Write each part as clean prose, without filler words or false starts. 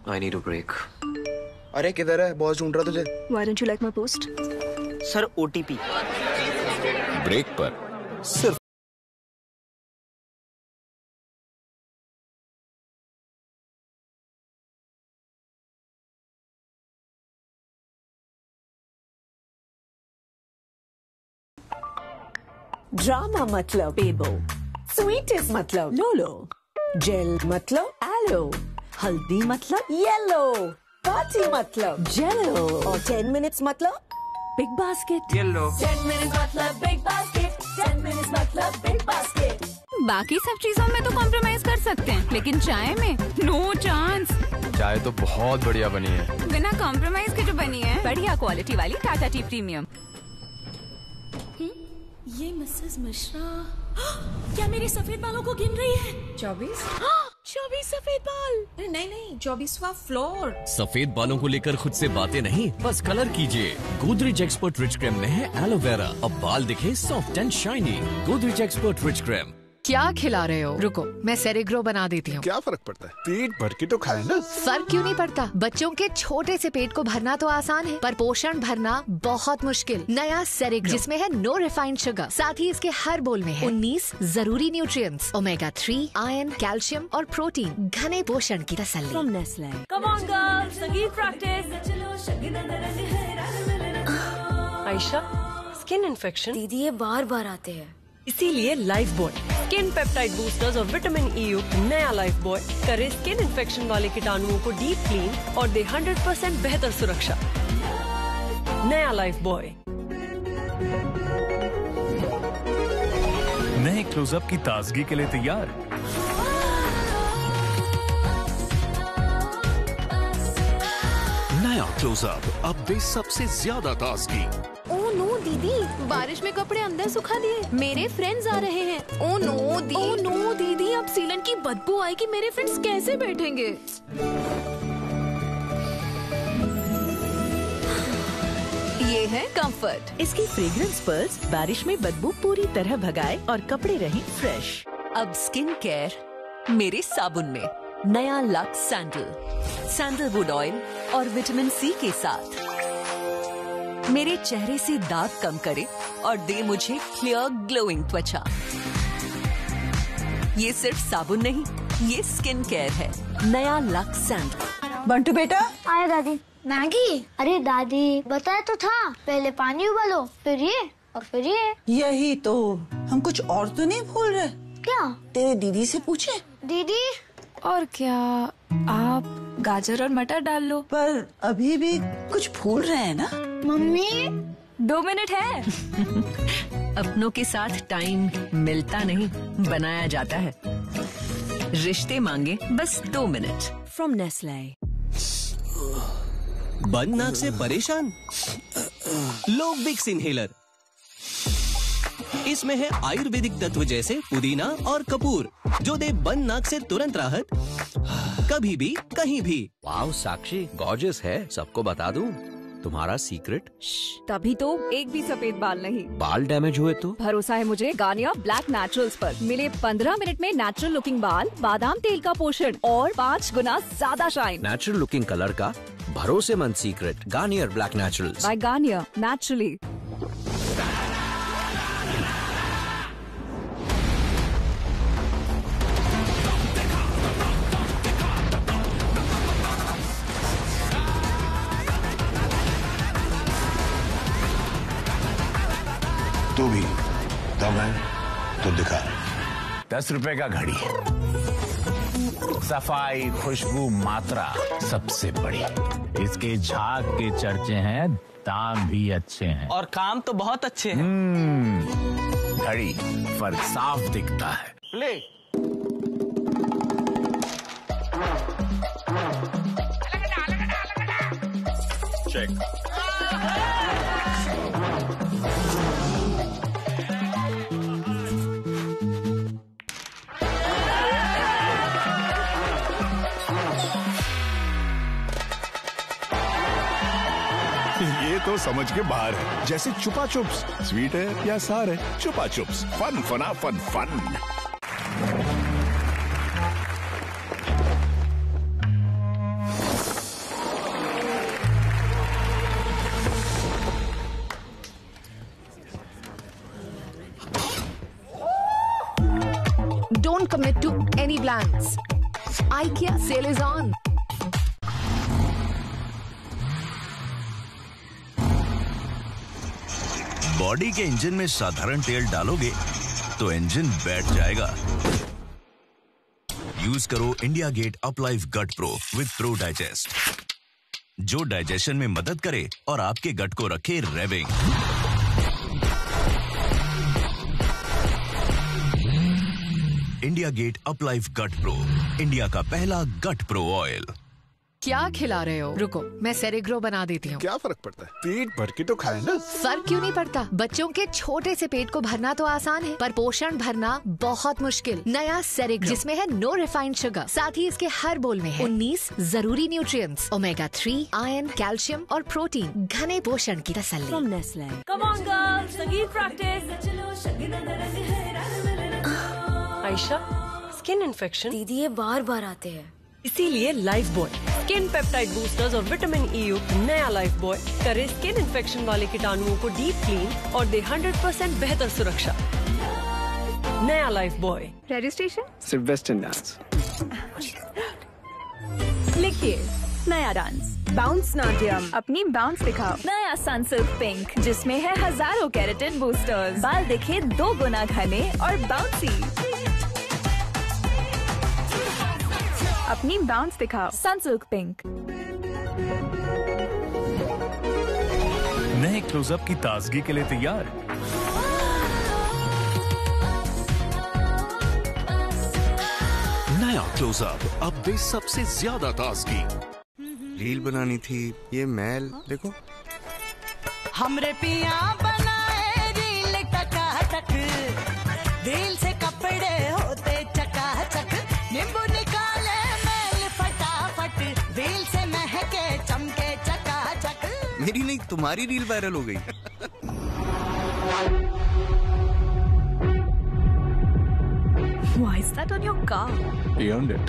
I need a break. अरे किधर है? बॉस ढूंढ रहा तुझे। Why don't you like my post? Sir OTP। Break पर सिर्फ ड्रामा मतलब पेबो, स्वीटेस्ट मतलब लोलो, जेल मतलब एलो, हल्दी मतलब येलो, पार्टी मतलब जेलो और 10 मिनट्स मतलब बिग बास्केट। येलो 10 मिनट्स मतलब बिग बास्केट, 10 मिनट्स मतलब बिग बास्केट। बाकी सब चीजों में तो कॉम्प्रोमाइज कर सकते हैं, लेकिन चाय में नो चांस। चाय तो बहुत बढ़िया बनी है। बिना कॉम्प्रोमाइज के जो बनी है, बढ़िया क्वालिटी वाली टाटा टी प्रीमियम। ये मिसेस मिश्रा क्या मेरे सफेद बालों को गिन रही है? 24 सफेद बाल। नहीं 24वां फ्लोर। सफेद बालों को लेकर खुद से बातें नहीं, बस कलर कीजिए। गोदरेज एक्सपर्ट रिच क्रीम में है एलोवेरा, अब बाल दिखे soft and shiny. Godrej expert rich cream. क्या खिला रहे हो? रुको, मैं सेरेग्रो बना देती हूँ। क्या फर्क पड़ता है? पेट भर के तो खाए ना। फर्क क्यों नहीं पड़ता? बच्चों के छोटे से पेट को भरना तो आसान है, पर पोषण भरना बहुत मुश्किल। नया सेरेग्रो, जिसमें है नो रिफाइंड शुगर, साथ ही इसके हर बोल में है 19 जरूरी न्यूट्रिएंट्स, ओमेगा 3, आयरन, कैल्शियम और प्रोटीन, घने पोषण की तसल्ली। From Nestle। Come on girls, संगीत प्रैक्टिस। आयशा, स्किन इन्फेक्शन दीदी ये बार बार आते हैं। इसीलिए life boy skin peptide boosters और विटामिन ई युक्त नया लाइफ बॉय करे स्किन इन्फेक्शन वाले कीटाणुओं को डीप क्लीन और दे 100% बेहतर सुरक्षा। नया लाइफ बॉय। नए क्लोजअप की ताजगी के लिए तैयार। नया क्लोजअप, अब दे सबसे ज्यादा ताजगी। ओह नो दीदी, बारिश में कपड़े अंदर सुखा दिए। मेरे फ्रेंड्स आ रहे हैं। ओह नो दीदी, अब सीलन की बदबू आएगी। मेरे फ्रेंड्स कैसे बैठेंगे? ये है कंफर्ट। इसकी फ्रेग्रेंस पर्ल्स बारिश में बदबू पूरी तरह भगाए और कपड़े रहें फ्रेश। अब स्किन केयर मेरे साबुन में। नया लक्स सैंडलवुड ऑयल और विटामिन सी के साथ मेरे चेहरे से दाग कम करे और दे मुझे क्लियर ग्लोइंग त्वचा। ये सिर्फ साबुन नहीं, ये स्किन केयर है। नया लक्स सैंडल। बंटू बेटा। आया दादी। मैगी? अरे दादी बताया तो था, पहले पानी उबालो, फिर ये और फिर ये। यही तो, हम कुछ और तो नहीं भूल रहे? क्या? तेरे दीदी से पूछे। दीदी? और क्या, आप गाजर और मटर डाल लो। पर अभी भी कुछ भूल रहे हैं ना? मम्मी 2 मिनट है। अपनों के साथ टाइम मिलता नहीं, बनाया जाता है। रिश्ते मांगे बस 2 मिनट। From Nestle. बंद नाक से परेशान? लो विक्स इनहेलर। इसमें है आयुर्वेदिक तत्व जैसे पुदीना और कपूर, जो दे बंद नाक से तुरंत राहत, कभी भी कहीं भी। वाओ साक्षी, गॉर्जियस है। सबको बता दूं तुम्हारा सीक्रेट? तभी तो एक भी सफेद बाल नहीं। बाल डैमेज हुए तो? भरोसा है मुझे गार्नियर ब्लैक नेचुरल्स पर। मिले 15 मिनट में नेचुरल लुकिंग बाल, बादाम तेल का पोषण और 5 गुना ज्यादा शाइन। नेचुरल लुकिंग कलर का भरोसेमंद secret, Garnier black naturals by Garnier naturally. तू भी दम है तो दिखा। 10 रुपए का घड़ी, सफाई, खुशबू, मात्रा सबसे बड़ी। इसके झाग के चर्चे हैं, दाम भी अच्छे हैं और काम तो बहुत अच्छे हैं। घड़ी, फर्क साफ दिखता है। ले चेक। ये तो समझ के बाहर है, जैसे चुपा चुप्स। स्वीट है या सार है, चुपा चुप्स। फन फना fun fun. plans. IKEA sale is on. Body के इंजन में साधारण तेल डालोगे तो इंजन बैठ जाएगा। यूज करो India Gate Uplife gut pro with pro digest, जो डाइजेशन में मदद करे और आपके गट को रखे raving. India Gate Uplife gut pro, India का पहला गट प्रो ऑयल। क्या खिला रहे हो? रुको, मैं सेरेग्रो बना देती हूँ। क्या फर्क पड़ता है, पेट भर के तो खाए ना। फर्क क्यों नहीं पड़ता? बच्चों के छोटे से पेट को भरना तो आसान है, पर पोषण भरना बहुत मुश्किल। नया सेरेग्रो, जिसमें है नो रिफाइंड शुगर, साथ ही इसके हर बोल में है 19 जरूरी न्यूट्रिएंट्स, ओमेगा 3, आयरन, कैल्शियम और प्रोटीन, घने पोषण की तसल्ली। Come on girls, संगीत प्रैक्टिस। Ayesha, skin infection. दीदी ये बार बार आते हैं, इसीलिए life boy skin peptide boosters और विटामिन ई युक्त नया लाइफ बॉय करे स्किन इन्फेक्शन वाले कीटाणुओं को डीप क्लीन और दे 100% बेहतर सुरक्षा। नया लाइफ बॉय। रजिस्ट्रेशन सिर्फ वेस्टर्न डांस। लिखिए नया डांस बाउंस नाट्यम। अपनी बाउंस दिखाओ। नया सनसिल्क पिंक, जिसमें है हजारों केराटिन बूस्टर्स, बाल दिखे 2 गुना घने और बाउंसी। अपनी बाउंस दिखाओ। Sunsilk pink. नए क्लोजअप की ताजगी के लिए तैयार। नया क्लोजअप, अब दे सबसे ज्यादा ताजगी। रील बनानी थी, ये मैल देखो। हमरे पिया बनाए रील टकाटक, दिल से कपड़े होते चकाचक, नींबू निकाले मैल फटाफट, दिल से महके चमके चकाचक। मेरी नहीं, तुम्हारी रील वायरल हो गई। Why is that on your car? He earned it.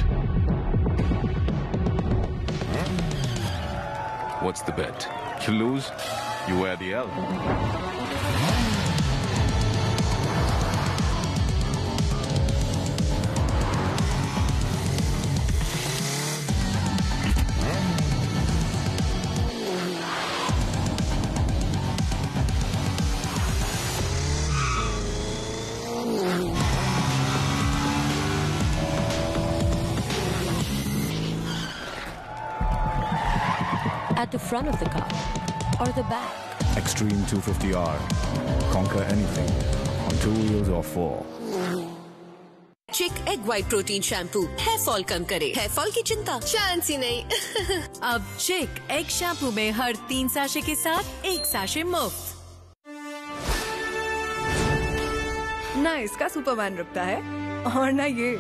What's the bet? You lose, you wear the L. At the front of the car or the back. Extreme 250R. Conquer anything on 2 wheels or 4. Chick egg white protein shampoo hair fall कम करे। Hair fall की चिंता chance ही नहीं। अब चिक egg shampoo में हर 3 sachet के साथ 1 सैशे मुफ्त। ना इसका सुपरमैन रुकता है और ना ये।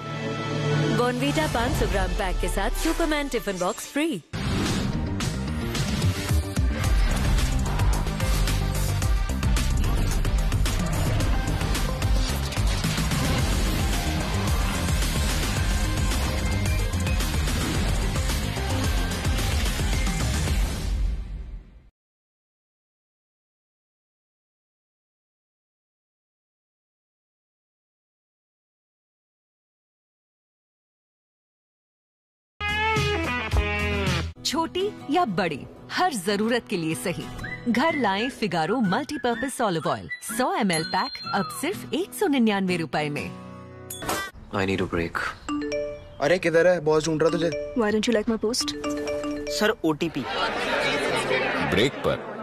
बॉर्नवीटा 500 ग्राम पैक के साथ सुपरमैन टिफिन बॉक्स फ्री। छोटी या बड़ी, हर जरूरत के लिए सही। घर लाएं Figaro multipurpose olive oil 100 ml pack अब सिर्फ 199 रुपए में। I need a break. अरे किधर है? बॉस ढूंढ रहा तुझे। Why don't you like my post? Sir OTP। Break पर।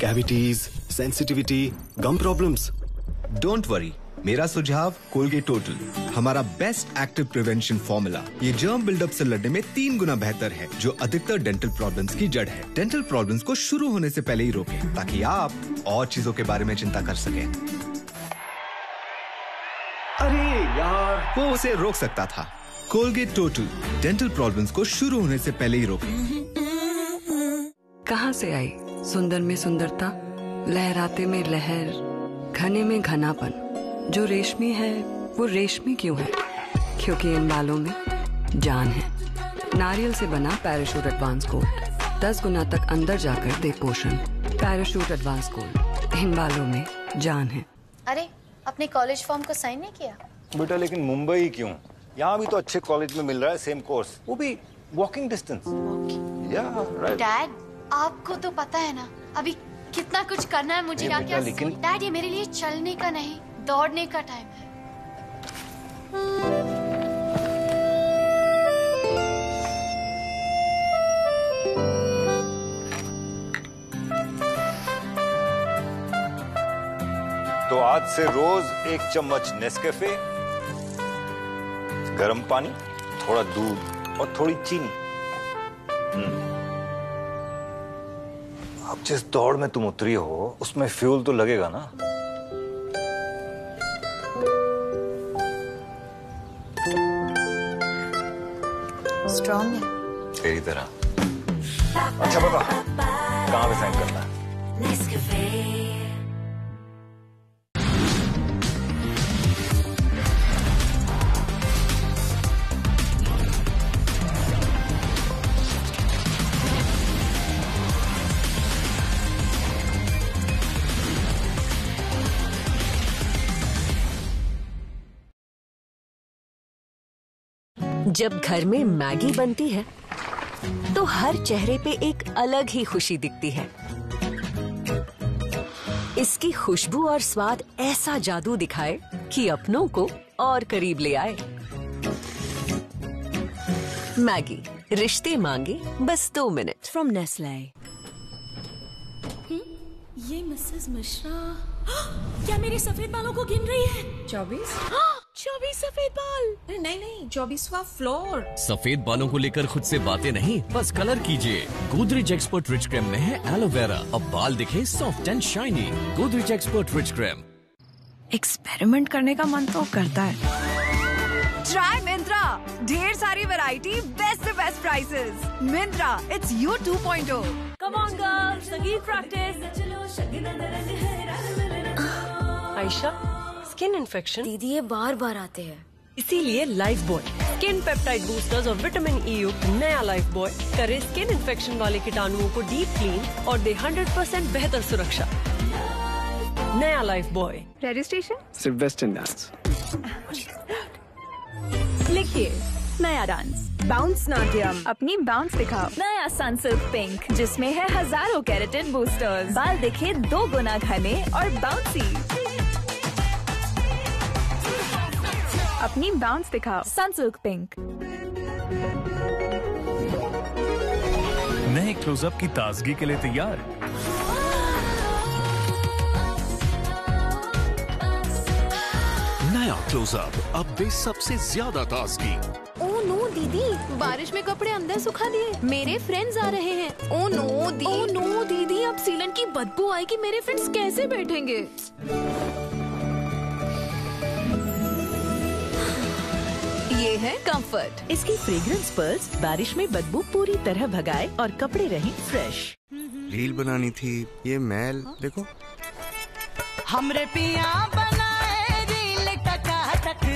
Cavities, sensitivity, gum problems. Don't worry, मेरा सुझाव कोलगेट टोटल, हमारा बेस्ट एक्टिव प्रिवेंशन फॉर्मूला। ये जर्म बिल्डअप से लड़ने में 3 गुना बेहतर है, जो अधिकतर डेंटल प्रॉब्लम्स की जड़ है। डेंटल प्रॉब्लम्स को शुरू होने से पहले ही रोकें, ताकि आप और चीजों के बारे में चिंता कर सकें। अरे यार, वो उसे रोक सकता था। कोलगेट टोटल, डेंटल प्रॉब्लम्स को शुरू होने से पहले ही रोकें। कहाँ से आई सुंदर में सुंदरता, लहराते में लहर, घने में घनापन। जो रेशमी है वो रेशमी क्यों है? क्योंकि इन बालों में जान है। नारियल से बना पैराशूट एडवांस गोल्ड 10 गुना तक अंदर जाकर दे पोषण। पैराशूट एडवांस गोल्ड, इन बालों में जान है। अरे अपने कॉलेज फॉर्म को साइन नहीं किया? बेटा लेकिन मुंबई क्यों? यहाँ भी तो अच्छे कॉलेज में मिल रहा है सेम कोर्स, वो भी वॉकिंग डिस्टेंस। राइट। डैड आपको तो पता है ना अभी कितना कुछ करना है मुझे। क्या क्या लेकिन डैड ये मेरे लिए चलने का नहीं दौड़ने का टाइम है। तो आज से रोज 1 चम्मच नेस्कैफे, गर्म पानी, थोड़ा दूध और थोड़ी चीनी। अब जिस दौड़ में तुम उतरी हो उसमें फ्यूल तो लगेगा ना। स्ट्रॉन्ग है तेरी तरह। अच्छा बता कहाँ पे साइन करना है? जब घर में मैगी बनती है तो हर चेहरे पे एक अलग ही खुशी दिखती है। इसकी खुशबू और स्वाद ऐसा जादू दिखाए कि अपनों को और करीब ले आए। मैगी, रिश्ते मांगे बस 2 मिनट। From Nestle. ये मिसेस मिश्रा क्या मेरे सफेद बालों को गिन रही है? 24 सफेद बाल। नहीं 24वां फ्लोर। सफेद बालों को लेकर खुद से बातें नहीं, बस कलर कीजिए। गोदरेज एक्सपर्ट रिच क्रीम में है एलोवेरा। अब बाल दिखे soft and shiny. Godrej expert rich cream. Experiment करने का मन तो करता है। ट्राई मिंत्रा, ढेर सारी वैरायटी, बेस्ट से best prices. Myntra, it's you 2.0। Come on girls, संगीत प्रैक्टिस। आयशा, स्किन इन्फेक्शन दीदी ये बार आते हैं, इसीलिए life boy skin peptide boosters और विटामिन ई युक्त नया लाइफ बॉय करे स्किन इन्फेक्शन वाले कीटाणुओं को डीप क्लीन और दे 100% बेहतर सुरक्षा। नया लाइफ बॉय। रजिस्ट्रेशन सिर्फ वेस्टर्न डांस। लिखिए नया डांस बाउंस नाट्यम। अपनी बाउंस दिखाओ। नया सनसिल्क पिंक जिसमें है हजारों केराटिन बूस्टर्स। बाल दिखे 2 गुना घने और बाउंसी। अपनी बाउंस दिखाओ। Sunsilk pink. नए क्लोजअप की ताजगी के लिए तैयार। नया क्लोजअप अब दे सबसे ज्यादा ताजगी। ओह नो दीदी, बारिश में कपड़े अंदर सुखा दिए। मेरे फ्रेंड्स आ रहे हैं। ओह नो दीदी, अब सीलन की बदबू आएगी। मेरे फ्रेंड्स कैसे बैठेंगे? ये है कंफर्ट। इसकी फ्रेग्रेंस पर्ल्स बारिश में बदबू पूरी तरह भगाए और कपड़े रहें फ्रेश। रील बनानी थी, ये मैल देखो। हमरे पिया बनाए रील टकाटक,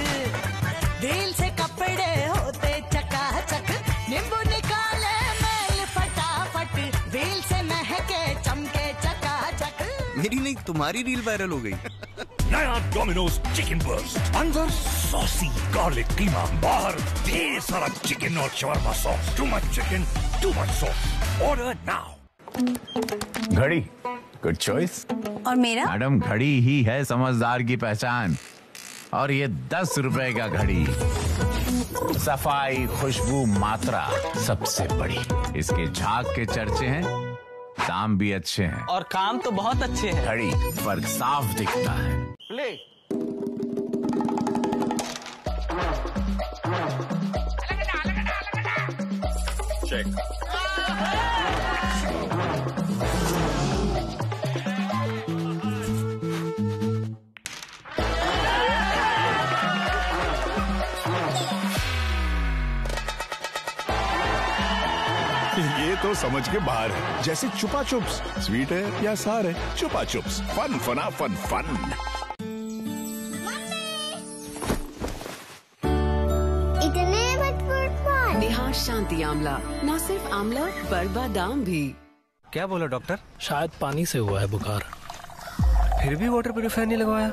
दिल से कपड़े होते चकाचक, नींबू निकाले मैल फटाफट, दिल से महके चमके चकाचक। मेरी नहीं तुम्हारी रील वायरल हो गई। नया डोमिनोज चिकन बर्स्ट, अंदर सॉसी गार्लिक कीमा, बाहर ढेर सारा चिकन और शवरमा sauce. Too much chicken, too much sauce. Order now. घड़ी, गुड चॉइस। और मेरा? मैडम, घड़ी ही है समझदार की पहचान। और ये 10 रुपए का घड़ी। सफाई, खुशबू, मात्रा सबसे बड़ी। इसके झाग के चर्चे हैं, दाम भी अच्छे हैं और काम तो बहुत अच्छे हैं। घड़ी, फर्क साफ दिखता है। ले चेक। ये तो समझ के बाहर है, जैसे चुपा चुप्स। स्वीट है या सार है, चुपा चुप्स। फन फना फन फन। इतने नेहा शांति जाती आंवला। न सिर्फ आंवला पर बादाम भी। क्या बोला डॉक्टर? शायद पानी से हुआ है बुखार। फिर भी वाटर प्यूरिफायर नहीं लगवाया?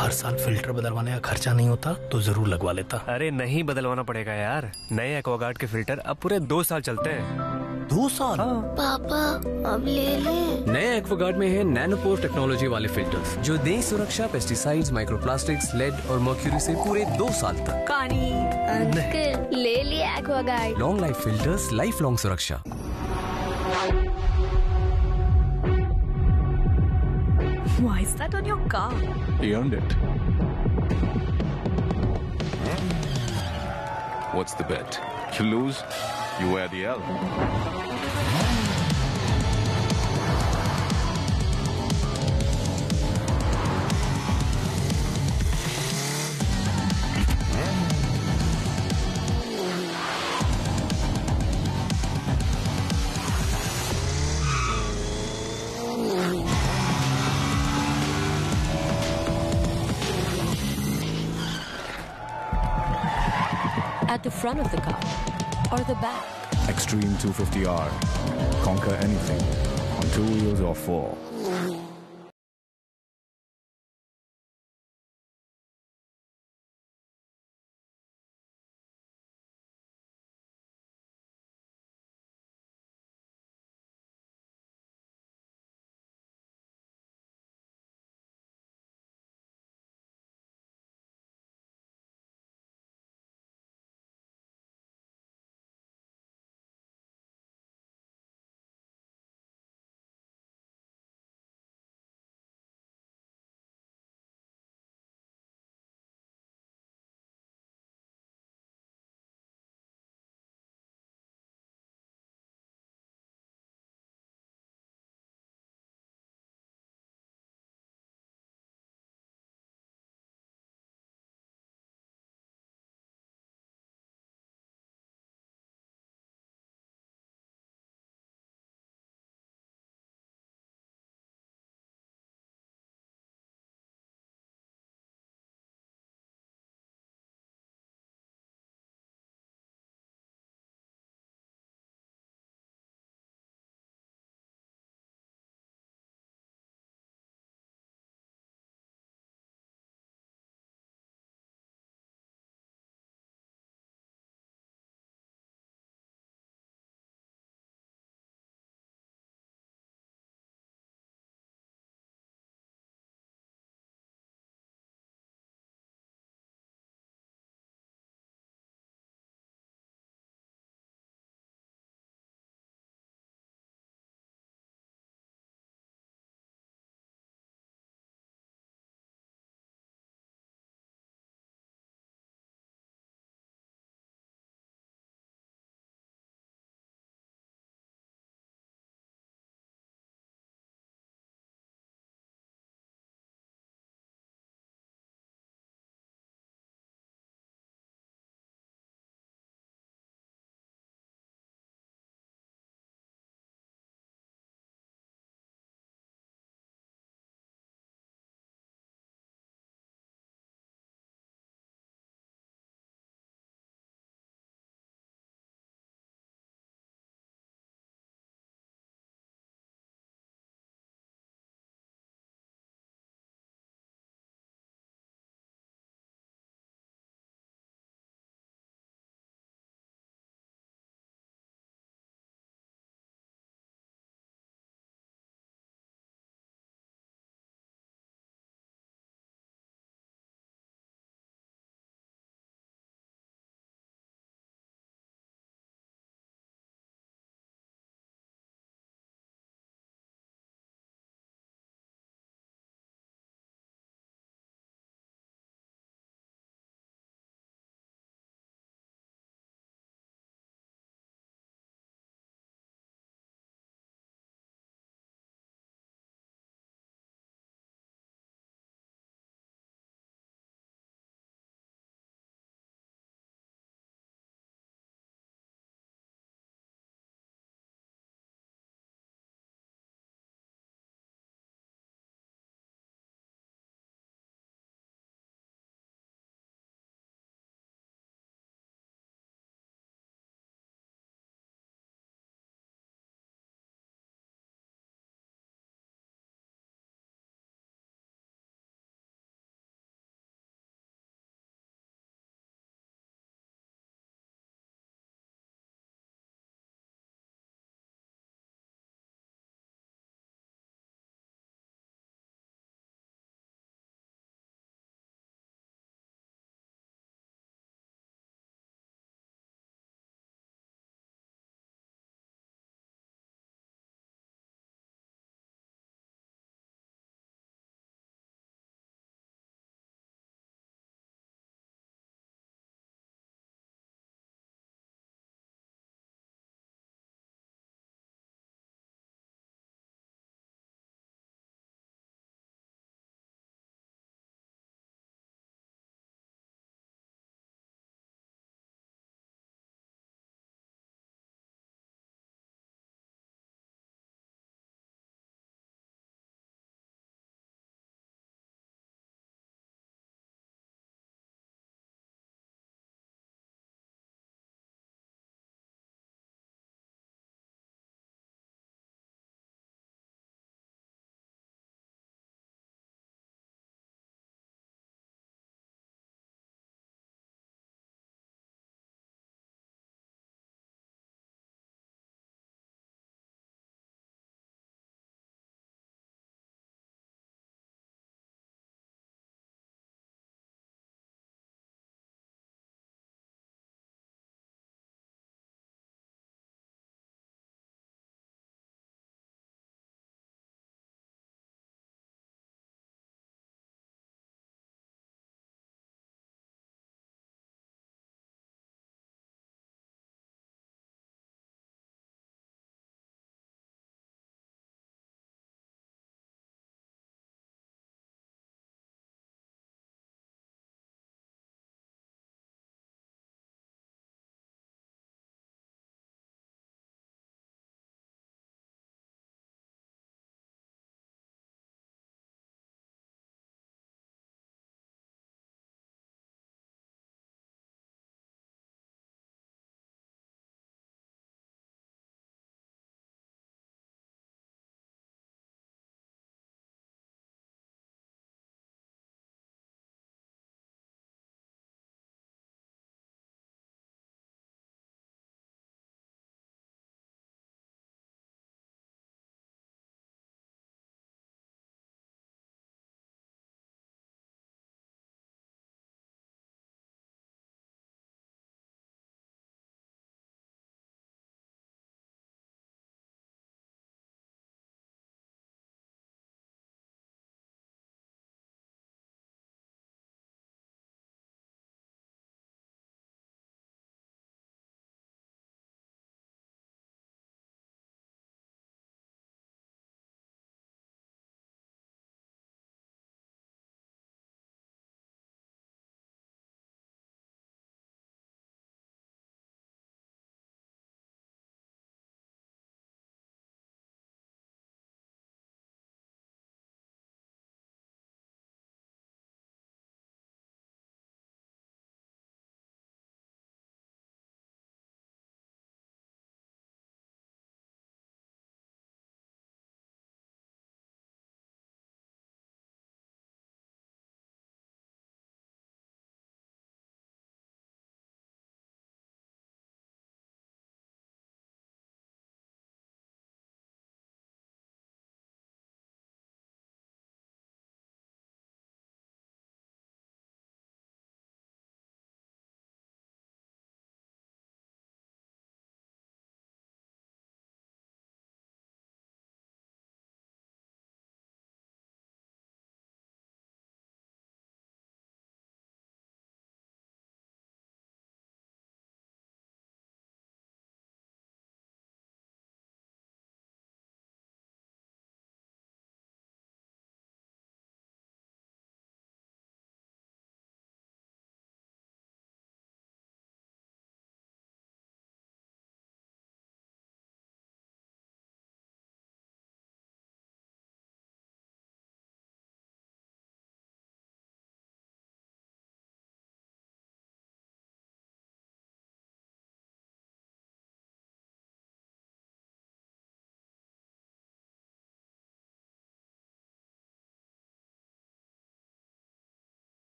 हर साल फिल्टर बदलवाने का खर्चा नहीं होता तो जरूर लगवा लेता। अरे नहीं बदलवाना पड़ेगा यार, नए एक्वागार्ड के फिल्टर अब पूरे 2 साल चलते हैं। 2 साल? पापा अब ले लें। नए एक्वागार्ड में है नैनोपोर टेक्नोलॉजी वाले फिल्टर्स जो दें सुरक्षा पेस्टिसाइड्स, माइक्रोप्लास्टिक्स, लेड और मर्क्यूरी से पूरे 2 साल तक। पानी अंकल ले लिया Aquaguard. Long life filters, life long सुरक्षा। Why is that on your car? He earned it. What's the bet? You lose, you wear the L. At the front of the car or the back? Extreme 250R. Conquer anything on 2 wheels or 4.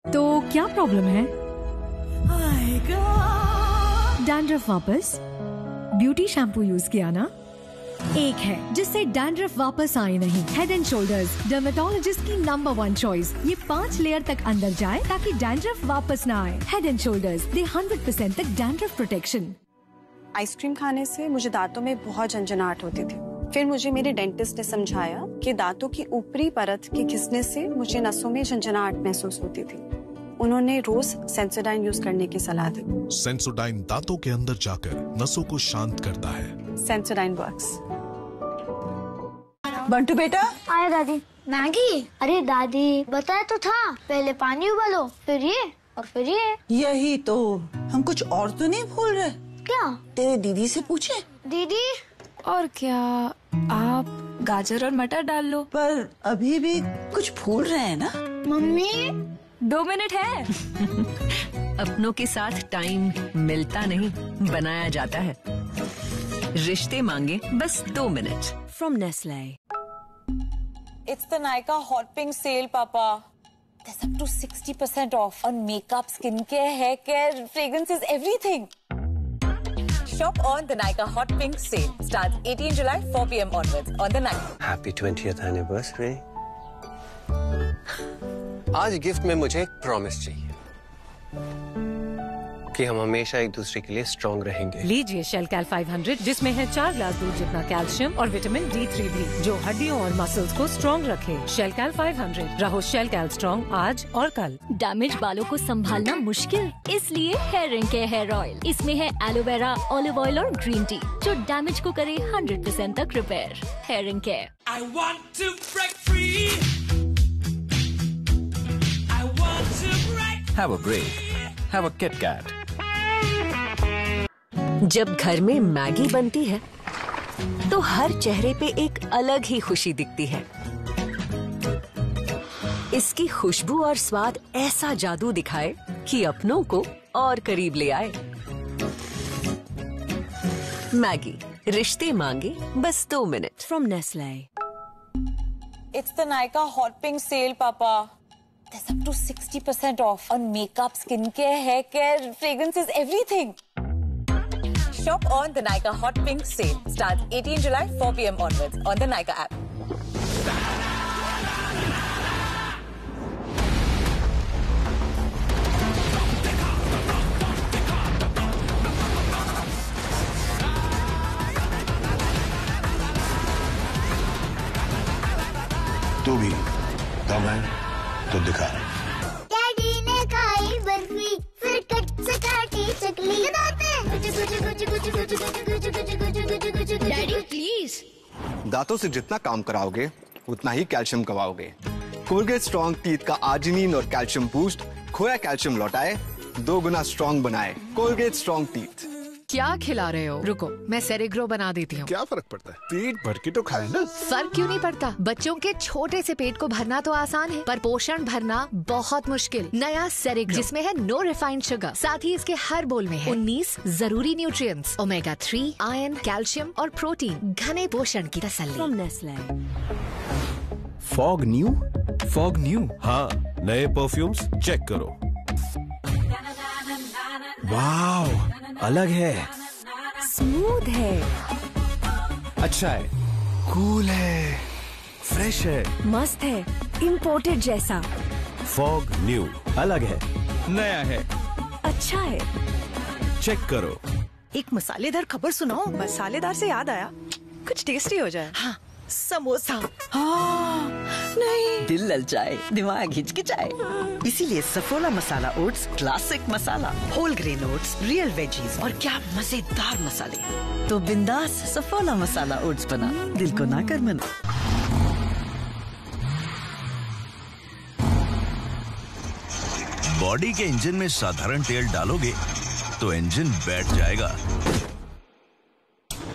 तो क्या problem है? Dandruff वापस? Beauty shampoo use किया ना? एक है जिससे dandruff वापस आए नहीं। हेड एंड शोल्डर्स, डर्मेटोलॉजिस्ट की नंबर 1 चॉइस। ये 5 लेयर तक अंदर जाए ताकि डैंड्रफ वापस ना आए। हेड एंड शोल्डर्स दे 100% तक डैंड्रफ प्रोटेक्शन। आइसक्रीम खाने से मुझे दांतों में बहुत झंझनाहट होती थी। फिर मुझे मेरे डेंटिस्ट ने समझाया कि दांतों की ऊपरी परत के घिसने से मुझे नसों में झंझनाहट महसूस होती थी। उन्होंने रोज सेंसोडाइन यूज करने की सलाह दी। सेंसोडाइन दांतों के अंदर जाकर नसों को शांत करता है। Sensodyne works. बंटू बेटा। आया दादी। मैगी? अरे दादी बताया तो था, पहले पानी उबालो, फिर ये और फिर ये। यही तो, हम कुछ और तो नहीं भूल रहे? क्या? तेरे दीदी से पूछे। दीदी? और क्या, आप गाजर और मटर डाल लो। पर अभी भी कुछ भूल रहे हैं ना? मम्मी 2 मिनट है। अपनों के साथ टाइम मिलता नहीं, बनाया जाता है। रिश्ते मांगे बस 2 minute. From Nestle. It's the Nykaa Hot Pink sale, Papa. There's up to 60% off on makeup, skincare, hair care, fragrances, everything. Shop on the Nykaa Hot Pink sale. Starts 18 July, 4 p.m. onwards on the Nykaa. Happy 20th anniversary. आज gift में मुझे एक promise चाहिए कि हम हमेशा एक दूसरे के लिए स्ट्रॉन्ग रहेंगे। लीजिए शेलकैल 500, जिसमें है 4 ग्लास दूध जितना कैल्शियम और विटामिन D3 भी, जो हड्डियों और मसल्स को स्ट्रॉन्ग रखे। शेलकैल 500, रहो शेलकैल स्ट्रॉन्ग आज और कल। डैमेज बालों को संभालना मुश्किल, इसलिए hair and care hair oil. इसमें है एलोवेरा, ऑलिव ऑयल और ग्रीन टी, जो डैमेज को करे 100% तक repair. Hair and care. I want to break free. I want to break. Have a break. Have a Kit Kat. जब घर में मैगी बनती है तो हर चेहरे पे एक अलग ही खुशी दिखती है। इसकी खुशबू और स्वाद ऐसा जादू दिखाए कि अपनों को और करीब ले आए। मैगी, रिश्ते मांगे बस 2 minute. From Nestle. It's the Nykaa Hot Pink sale, Papa. There's up to 60% off on makeup, skincare, hair care, fragrances, everything. Shop on the Nykaa Hot Pink sale. Starts 18 July, 4 p.m. onwards on the Nykaa app. तू भी दम है तो दिखा। Daddy ने खाई बर्फी, फिर cut से काटी चकली। Daddy please. दांतों से जितना काम कराओगे उतना ही कैल्शियम कमाओगे। कोलगेट स्ट्रॉन्ग टीथ का आर्जिनिन और कैल्शियम बूस्ट खोया कैल्शियम लौटाए, 2 गुना स्ट्रॉन्ग बनाए। Colgate strong teeth. क्या खिला रहे हो? रुको, मैं सेरेग्रो बना देती हूँ। क्या फर्क पड़ता है, पेट भर के तो खाए ना। फर्क क्यों नहीं पड़ता? बच्चों के छोटे से पेट को भरना तो आसान है, पर पोषण भरना बहुत मुश्किल। नया सेरेग्रो, जिसमें है नो रिफाइंड शुगर, साथ ही इसके हर बोल में है 19 जरूरी न्यूट्रिएंट्स, ओमेगा 3, आयरन, कैल्शियम और प्रोटीन। घने पोषण की तसल्ली। From Nestle. Fog new? Fog new, हाँ, नए परफ्यूम्स चेक करो। वाव, अलग है, स्मूथ है, अच्छा है, कूल है, फ्रेश है, मस्त है, इम्पोर्टेड जैसा। फॉग न्यू, अलग है, नया है, अच्छा है, चेक करो। एक मसालेदार खबर सुनाओ। मसालेदार से याद आया, कुछ टेस्टी हो जाए। हाँ, समोसा। हाँ, नहीं, दिल ललचाए, दिमाग हिचकिचाए, इसीलिए Saffola masala oats classic masala, whole grain oats, real veggies और क्या मजेदार मसाले। तो बिंदास सफोला मसाला ओट्स बना, दिल को ना कर मना। बॉडी के इंजन में साधारण तेल डालोगे तो इंजन बैठ जाएगा।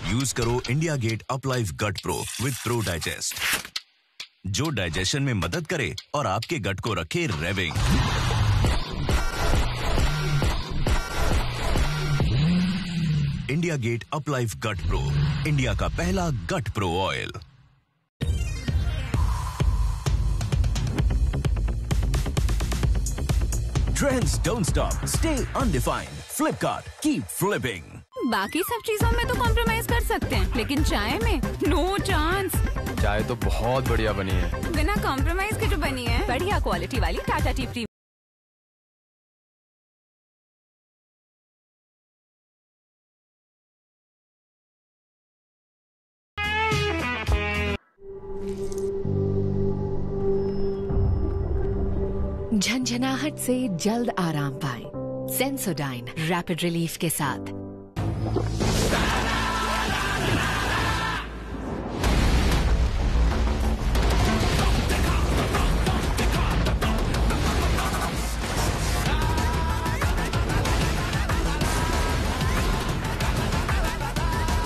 यूज करो India Gate Uplife gut pro with pro digest, जो डाइजेशन में मदद करे और आपके गट को रखे raving. India Gate Uplife gut pro, India का पहला gut pro oil. Trends don't stop. Stay undefined. Flipkart. Keep flipping. बाकी सब चीजों में तो कॉम्प्रोमाइज कर सकते हैं, लेकिन चाय में नो चांस। चाय तो बहुत बढ़िया बनी है। बिना कॉम्प्रोमाइज के जो बनी है, बढ़िया क्वालिटी वाली टाटा टी प्रीमियम। झंझनाहट से जल्द आराम पाएं। सेंसोडाइन रैपिड रिलीफ के साथ।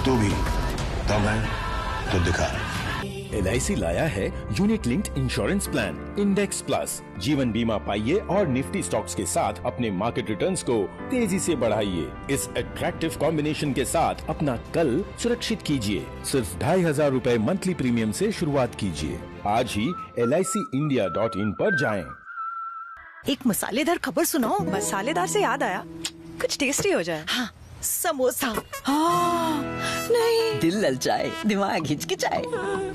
तू भी दम है तो दिखा। LIC लाया है unit linked insurance plan index plus. जीवन बीमा पाइए और निफ्टी स्टॉक्स के साथ अपने मार्केट रिटर्न्स को तेजी से बढ़ाइए। इस अट्रैक्टिव कॉम्बिनेशन के साथ अपना कल सुरक्षित कीजिए। सिर्फ 2500 रूपए मंथली प्रीमियम से शुरुआत कीजिए। आज ही LICindia.in पर जाएं। एक मसालेदार खबर सुनाओ। मसालेदार से याद आया, कुछ टेस्टी हो जाए। हाँ, समोसा। हाँ, नहीं, दिल ललचाए, दिमाग हिचकिचाए,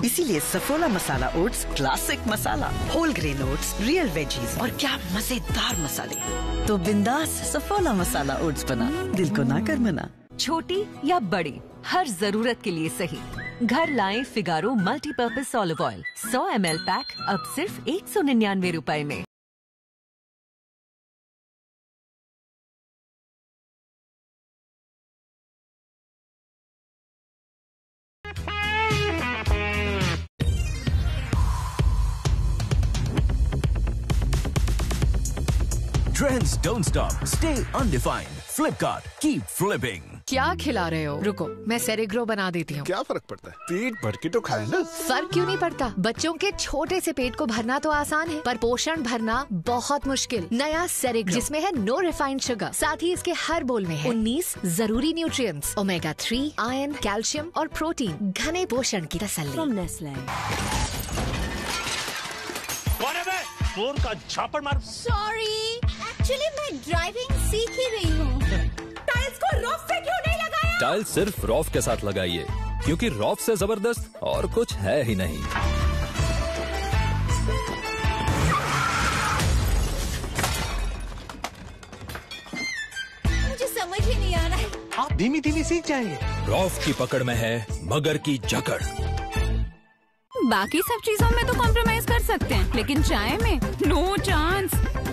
इसीलिए Saffola masala oats classic masala, whole grain oats, real veggies और क्या मजेदार मसाले। तो बिंदास सफोला मसाला ओट्स बना, दिल को ना कर मना। छोटी या बड़ी, हर जरूरत के लिए सही। घर लाएं Figaro multipurpose olive oil 100 ml pack अब सिर्फ 199 रुपए में। Trends don't stop. Stay undefined. Flipkart. Keep flipping. क्या खिला रहे हो? रुको, मैं सेरेग्रो बना देती हूँ। क्या फर्क पड़ता है, पेट भर के तो खाए ना। फर्क क्यों नहीं पड़ता? बच्चों के छोटे से पेट को भरना तो आसान है, पर पोषण भरना बहुत मुश्किल। नया सेरेग्रो, जिसमें है नो रिफाइंड शुगर, साथ ही इसके हर बोल में है 19 जरूरी न्यूट्रिएंट्स, ओमेगा 3, आयरन, कैल्शियम और प्रोटीन। घने पोषण की तसल्ली। फोन का झापड़ मार। सॉरी, एक्चुअली मैं ड्राइविंग सीख ही रही हूँ। टाइल्स को रॉफ से क्यों नहीं लगाया? टाइल्स सिर्फ रॉफ के साथ लगाइए, क्योंकि रॉफ से जबरदस्त और कुछ है ही नहीं। मुझे समझ ही नहीं आ रहा है। आप धीमी धीमी सीख जाएंगे। रॉफ की पकड़ में है मगर की जकड़। बाकी सब चीजों में तो कॉम्प्रोमाइज कर सकते हैं, लेकिन चाय में नो चांस।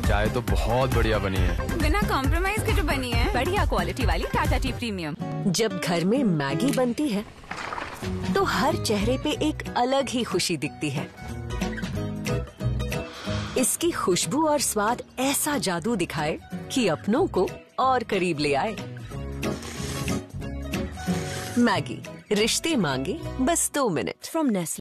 चाय तो बहुत बढ़िया बनी है। बिना कॉम्प्रोमाइज के जो बनी है, बढ़िया क्वालिटी वाली टाटा टी प्रीमियम। जब घर में मैगी बनती है तो हर चेहरे पे एक अलग ही खुशी दिखती है। इसकी खुशबू और स्वाद ऐसा जादू दिखाए कि अपनों को और करीब ले आए। मैगी, रिश्ते मांगे बस 2 मिनट। From Nestle.